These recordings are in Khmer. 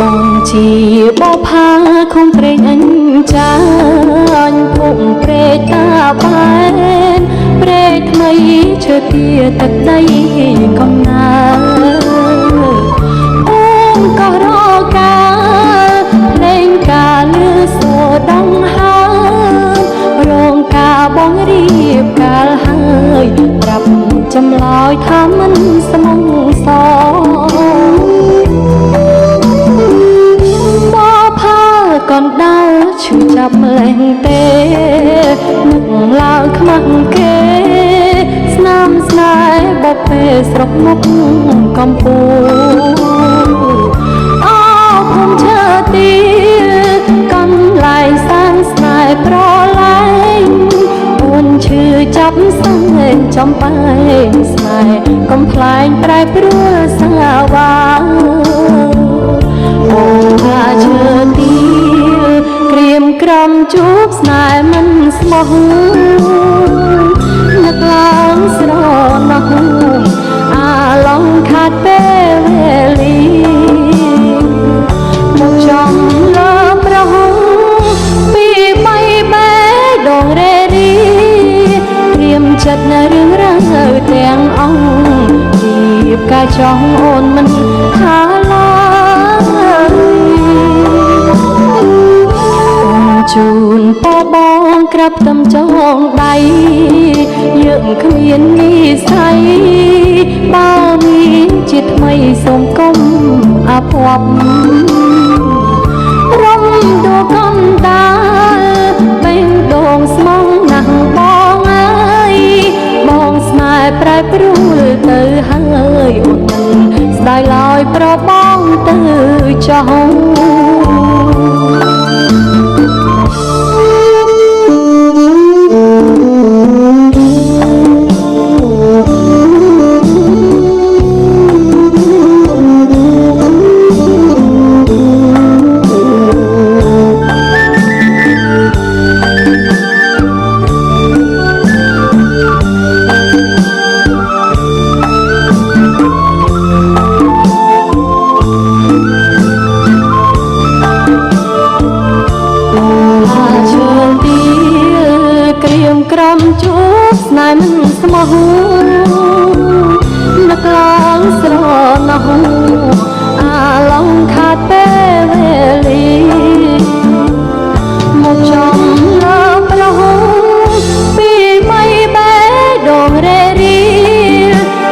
អូនជាបបផាខំព្រេងអញចាញ់ភុំព្រេតាបែនព្រេថ្មីឈើទាទឹកដីកំណើអូនក៏រកកាភ្លេងការលឺសូដងហើយរងការបងរៀបកាលហើយប្រាប់ចម្លើយថាមិនស្មងសកនដើរឈឺចាប់លែងទេនឹកឡើងខ្មាស់គេស្នាមស្នេហ៍បបពេលស្រុកមុខកំពូលអូភូមិឈើទីកំឡែងសានស្នេហ៍ប្រឡែងអូនឈឺចាប់សែនចំបែងស្នេហ៍កំប្លែងប្រែប្រួលសាវាអូនថាឈើទីក្រៀមក្រំជួបស្នេហ៍មិនស្មោះនឹកឡើងស្រណោះអាឡងខាត់ពេលវេលាមកចំលើប្រហុងពីបីបែដងរេរីក្រៀមចិត្តនៅរឿងរ៉ាវទាំងអង្គរៀបការចង់អូនមិនថាឡើយជូនបបងក្រាប់តំចងដៃយើងគ្មាននិស័យបើមានជាថ្មីសូមគុំអភ័ព្វរំដួលកំដាលបេងដូងស្មងណាស់បងអើយបងស្នេហ៍ប្រែប្រួលទៅហើយអូនមិនស្ដាយឡើយប្របងទៅចោលក្រំជួបស្នេហ៍មិនស្មោះនឹកឡើងស្រណោះអាឡងខាត់ពេលវេលាមកចំលើប្រហុងពីបីបែដងរេរី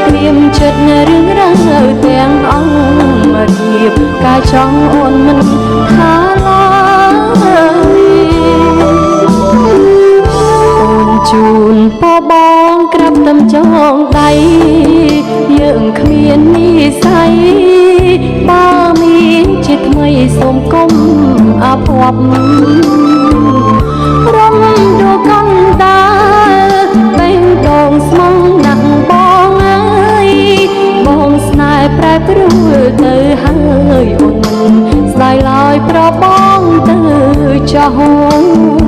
ក្រៀមចិត្តនៅរឿងរ៉ាវទាំងអង្គរៀបការចង់អូនមិនថាឡើយជូនបបងក្រាប់តំចងដៃយើងគ្មាននិស័យបើមានជាថ្មីសូមគុំអភ័ព្វរំដួលកំដាលបេងដូងស្មងណាស់បងអើយបងស្នេហ៍ប្រែប្រួលទៅហើយអូនមិនស្ដាយឡើយប្របងទៅចោល